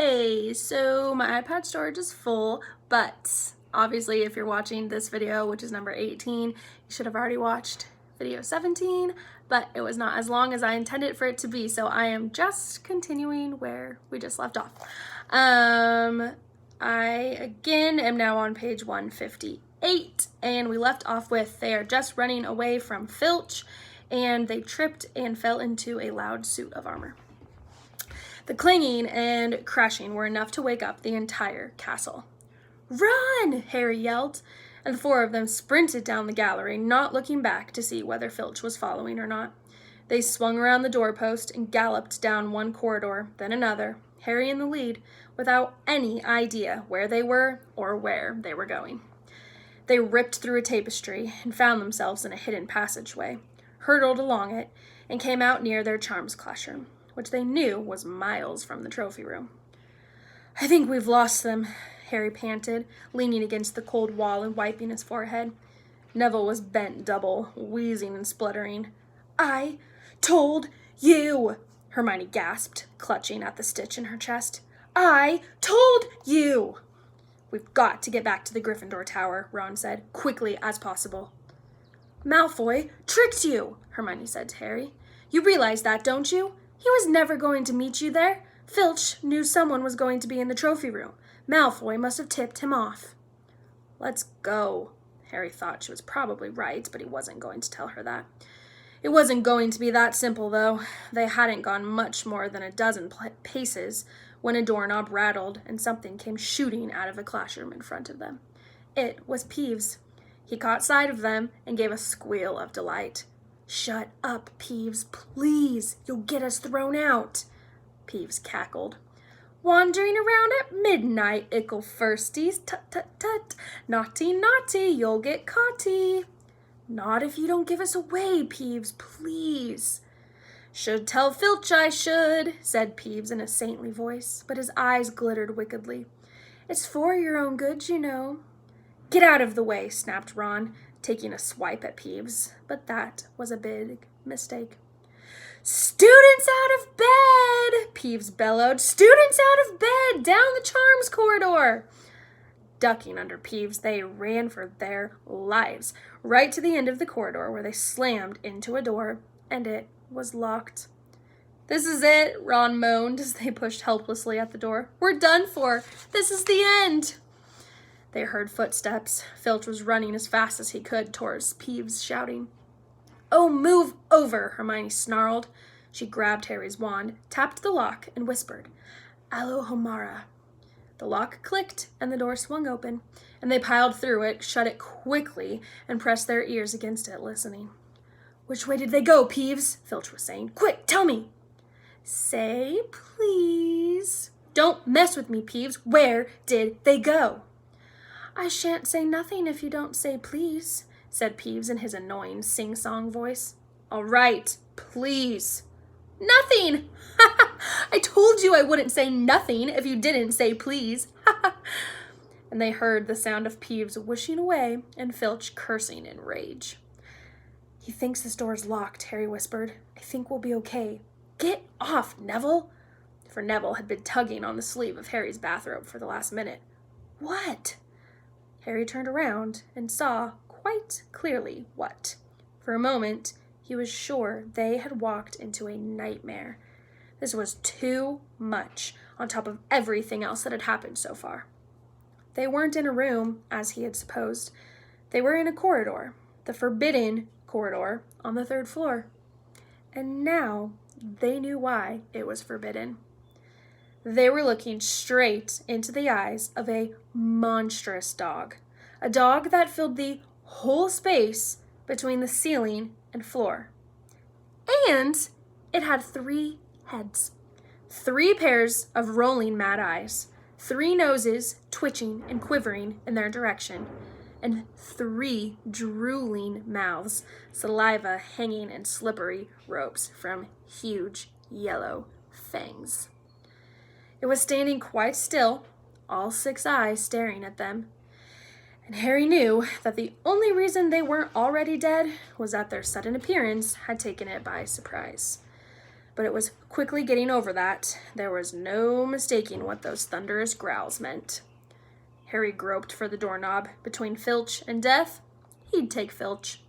Hey, so my iPad storage is full, but obviously if you're watching this video, which is number 18, you should have already watched video 17, but it was not as long as I intended for it to be, so I am just continuing where we just left off. I, again, am now on page 158, and we left off with they are just running away from Filch, and they tripped and fell into a loud suit of armor. The clanging and crashing were enough to wake up the entire castle. "Run!" Harry yelled, and the four of them sprinted down the gallery, not looking back to see whether Filch was following or not. They swung around the doorpost and galloped down one corridor, then another, Harry in the lead, without any idea where they were or where they were going. They ripped through a tapestry and found themselves in a hidden passageway, hurtled along it, and came out near their charms classroom, which they knew was miles from the trophy room. "I think we've lost them," Harry panted, leaning against the cold wall and wiping his forehead. Neville was bent double, wheezing and spluttering. "I told you," Hermione gasped, clutching at the stitch in her chest. "I told you!" "We've got to get back to the Gryffindor Tower," Ron said, quickly as possible. "Malfoy tricked you," Hermione said to Harry. "You realize that, don't you? He was never going to meet you there. Filch knew someone was going to be in the trophy room. Malfoy must have tipped him off." "Let's go." Harry thought she was probably right, but he wasn't going to tell her that. It wasn't going to be that simple, though. They hadn't gone much more than a dozen paces when a doorknob rattled and something came shooting out of a classroom in front of them. It was Peeves. He caught sight of them and gave a squeal of delight. "Shut up, Peeves, please. You'll get us thrown out." Peeves cackled. "Wandering around at midnight, ickle firsties, tut, tut, tut. Naughty, naughty, you'll get caughty." "Not if you don't give us away, Peeves, please." "Should tell Filch I should," said Peeves in a saintly voice, but his eyes glittered wickedly. "It's for your own good, you know." "Get out of the way," snapped Ron, taking a swipe at Peeves, but that was a big mistake. "Students out of bed!" Peeves bellowed. "Students out of bed! Down the charms corridor!" Ducking under Peeves, they ran for their lives, right to the end of the corridor where they slammed into a door, and it was locked. "This is it," Ron moaned as they pushed helplessly at the door. "We're done for. This is the end." They heard footsteps. Filch was running as fast as he could towards Peeves, shouting. "Oh, move over," Hermione snarled. She grabbed Harry's wand, tapped the lock, and whispered, "Alohomora." The lock clicked, and the door swung open, and they piled through it, shut it quickly, and pressed their ears against it, listening. "Which way did they go, Peeves?" Filch was saying. "Quick, tell me." "Say please." "Don't mess with me, Peeves. Where did they go?" "I shan't say nothing if you don't say please," said Peeves in his annoying sing-song voice. "All right, please." "Nothing!" "I told you I wouldn't say nothing if you didn't say please." And they heard the sound of Peeves whooshing away and Filch cursing in rage. "He thinks this door is locked," Harry whispered. "I think we'll be okay." "Get off, Neville!" For Neville had been tugging on the sleeve of Harry's bathrobe for the last minute. "What?" Harry turned around and saw quite clearly what. For a moment, he was sure they had walked into a nightmare. This was too much on top of everything else that had happened so far. They weren't in a room, as he had supposed. They were in a corridor, the forbidden corridor on the 3rd floor. And now they knew why it was forbidden. They were looking straight into the eyes of a monstrous dog. A dog that filled the whole space between the ceiling and floor. And it had 3 heads. 3 pairs of rolling mad eyes. 3 noses twitching and quivering in their direction. And 3 drooling mouths, saliva hanging in slippery ropes from huge yellow fangs. It was standing quite still, all 6 eyes staring at them. And Harry knew that the only reason they weren't already dead was that their sudden appearance had taken it by surprise. But it was quickly getting over that. There was no mistaking what those thunderous growls meant. Harry groped for the doorknob. Between Filch and death, he'd take Filch.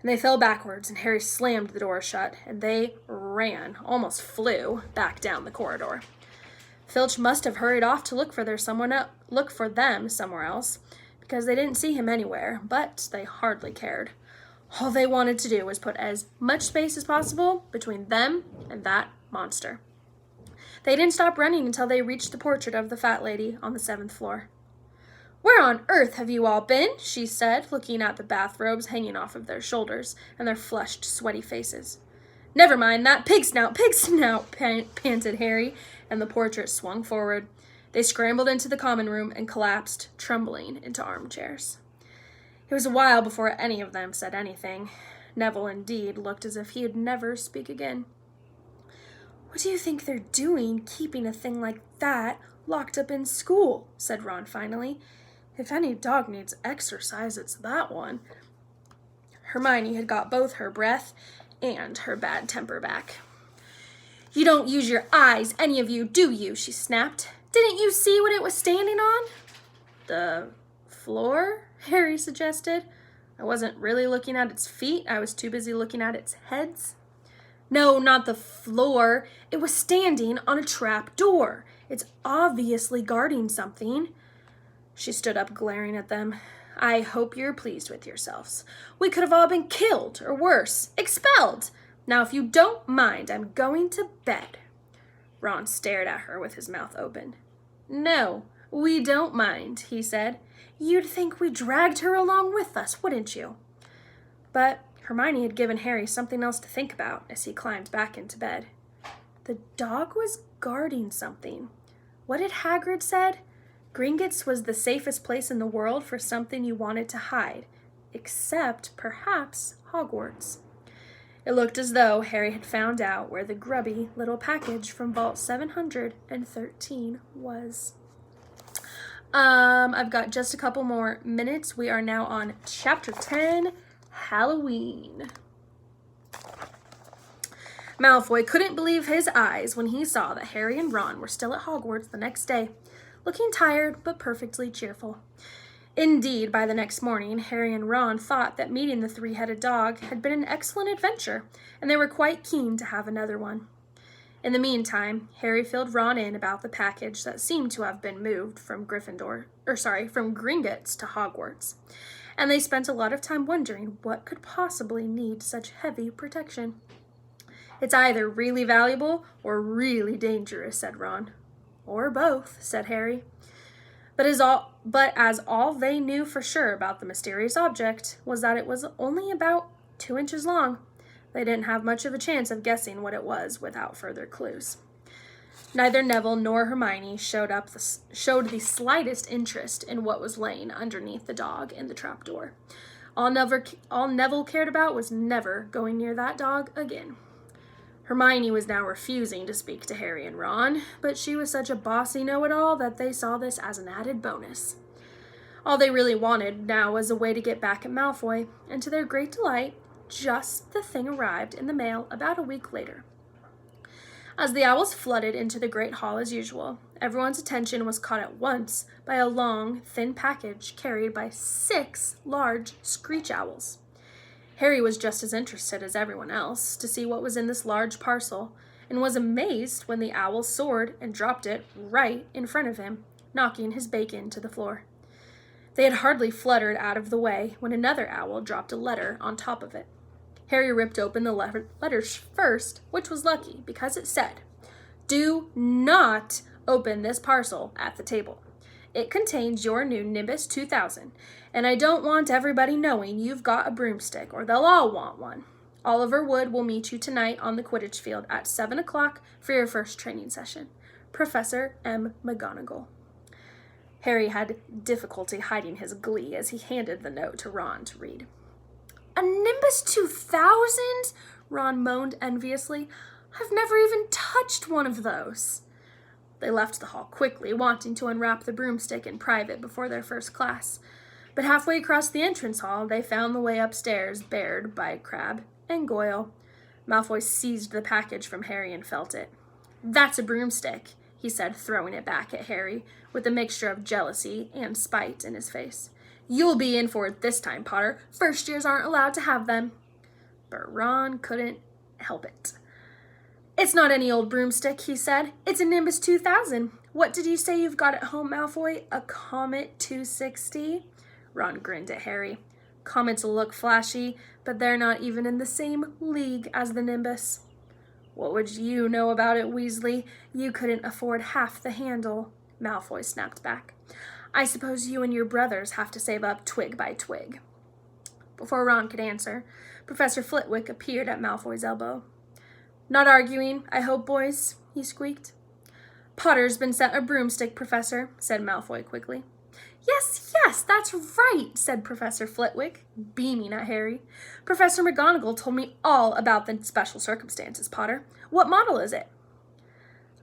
And they fell backwards, and Harry slammed the door shut, and they ran, almost flew, back down the corridor. Filch must have hurried off to look for them somewhere else, because they didn't see him anywhere, but they hardly cared. All they wanted to do was put as much space as possible between them and that monster. They didn't stop running until they reached the portrait of the fat lady on the 7th floor. "Where on earth have you all been?" she said, looking at the bathrobes hanging off of their shoulders and their flushed, sweaty faces. "Never mind that. Pig snout, panted Harry, and the portrait swung forward. They scrambled into the common room and collapsed, trembling, into armchairs. It was a while before any of them said anything. Neville, indeed, looked as if he'd never speak again. "What do you think they're doing, keeping a thing like that locked up in school?" said Ron finally. "If any dog needs exercise, it's that one." Hermione had got both her breath and her bad temper back. "You don't use your eyes, any of you, do you?" she snapped. "Didn't you see what it was standing on?" "The floor?" Harry suggested. "I wasn't really looking at its feet. I was too busy looking at its heads." "No, not the floor. It was standing on a trap door. It's obviously guarding something." She stood up, glaring at them. "I hope you're pleased with yourselves. We could have all been killed, or worse, expelled. Now, if you don't mind, I'm going to bed." Ron stared at her with his mouth open. "No, we don't mind," he said. "You'd think we dragged her along with us, wouldn't you?" But Hermione had given Harry something else to think about as he climbed back into bed. The dog was guarding something. What had Hagrid said? Gringotts was the safest place in the world for something you wanted to hide, except, perhaps, Hogwarts. It looked as though Harry had found out where the grubby little package from Vault 713 was. I've got just a couple more minutes. We are now on Chapter 10, Halloween. Malfoy couldn't believe his eyes when he saw that Harry and Ron were still at Hogwarts the next day, looking tired but perfectly cheerful. Indeed, by the next morning, Harry and Ron thought that meeting the three-headed dog had been an excellent adventure, and they were quite keen to have another one. In the meantime, Harry filled Ron in about the package that seemed to have been moved from from Gringotts to Hogwarts, and they spent a lot of time wondering what could possibly need such heavy protection. "It's either really valuable or really dangerous," said Ron. "Or both," said Harry. But as all they knew for sure about the mysterious object was that it was only about 2 inches long, they didn't have much of a chance of guessing what it was without further clues. Neither Neville nor Hermione showed the slightest interest in what was laying underneath the dog in the trapdoor. All Neville cared about was never going near that dog again. Hermione was now refusing to speak to Harry and Ron, but she was such a bossy know-it-all that they saw this as an added bonus. All they really wanted now was a way to get back at Malfoy, and to their great delight, just the thing arrived in the mail about a week later. As the owls flooded into the great hall as usual, everyone's attention was caught at once by a long, thin package carried by 6 large screech owls. Harry was just as interested as everyone else to see what was in this large parcel, and was amazed when the owl soared and dropped it right in front of him, knocking his bacon to the floor. They had hardly fluttered out of the way when another owl dropped a letter on top of it. Harry ripped open the letters first, which was lucky, because it said, "Do not open this parcel at the table. It contains your new Nimbus 2000, and I don't want everybody knowing you've got a broomstick, or they'll all want one. Oliver Wood will meet you tonight on the Quidditch field at 7 o'clock for your first training session. Professor M. McGonagall." Harry had difficulty hiding his glee as he handed the note to Ron to read. "A Nimbus 2000? Ron moaned enviously. "I've never even touched one of those." They left the hall quickly, wanting to unwrap the broomstick in private before their first class. But halfway across the entrance hall, they found the way upstairs barred by Crabbe and Goyle. Malfoy seized the package from Harry and felt it. "That's a broomstick," he said, throwing it back at Harry, with a mixture of jealousy and spite in his face. "You'll be in for it this time, Potter. First years aren't allowed to have them." But Ron couldn't help it. "It's not any old broomstick," he said. "It's a Nimbus 2000. What did you say you've got at home, Malfoy? A Comet 260? Ron grinned at Harry. "Comets look flashy, but they're not even in the same league as the Nimbus." "What would you know about it, Weasley? You couldn't afford half the handle," Malfoy snapped back. "I suppose you and your brothers have to save up twig by twig." Before Ron could answer, Professor Flitwick appeared at Malfoy's elbow. "Not arguing, I hope, boys," he squeaked. "Potter's been sent a broomstick, Professor," said Malfoy quickly. Yes, that's right," said Professor Flitwick, beaming at Harry. "Professor McGonagall told me all about the special circumstances, Potter. What model is it?"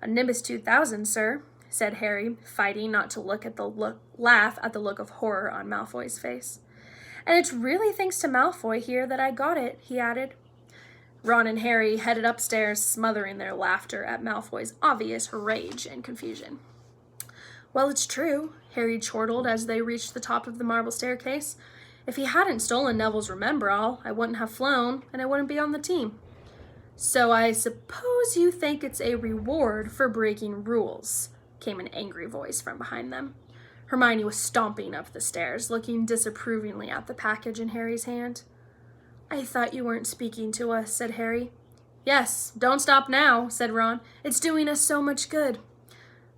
"A Nimbus 2000, sir," said Harry, fighting not to laugh at the look of horror on Malfoy's face. "And it's really thanks to Malfoy here that I got it," he added. Ron and Harry headed upstairs, smothering their laughter at Malfoy's obvious rage and confusion. "Well, it's true," Harry chortled as they reached the top of the marble staircase. "If he hadn't stolen Neville's Remember-All, I wouldn't have flown, and I wouldn't be on the team." "So I suppose you think it's a reward for breaking rules," came an angry voice from behind them. Hermione was stomping up the stairs, looking disapprovingly at the package in Harry's hand. "I thought you weren't speaking to us," said Harry. "Yes, don't stop now," said Ron. "It's doing us so much good."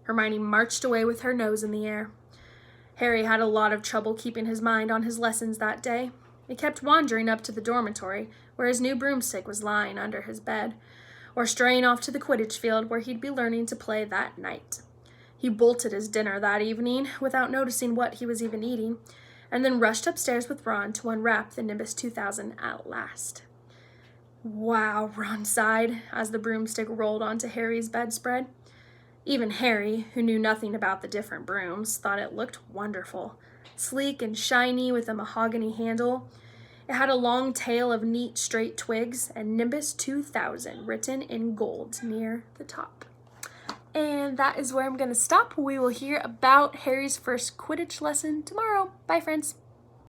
Hermione marched away with her nose in the air. Harry had a lot of trouble keeping his mind on his lessons that day. He kept wandering up to the dormitory, where his new broomstick was lying under his bed, or straying off to the Quidditch field where he'd be learning to play that night. He bolted his dinner that evening without noticing what he was even eating, and then rushed upstairs with Ron to unwrap the Nimbus 2000 at last. "Wow," Ron sighed as the broomstick rolled onto Harry's bedspread. Even Harry, who knew nothing about the different brooms, thought it looked wonderful. Sleek and shiny with a mahogany handle. It had a long tail of neat straight twigs and Nimbus 2000 written in gold near the top. And that is where I'm going to stop. We will hear about Harry's first Quidditch lesson tomorrow. Bye, friends.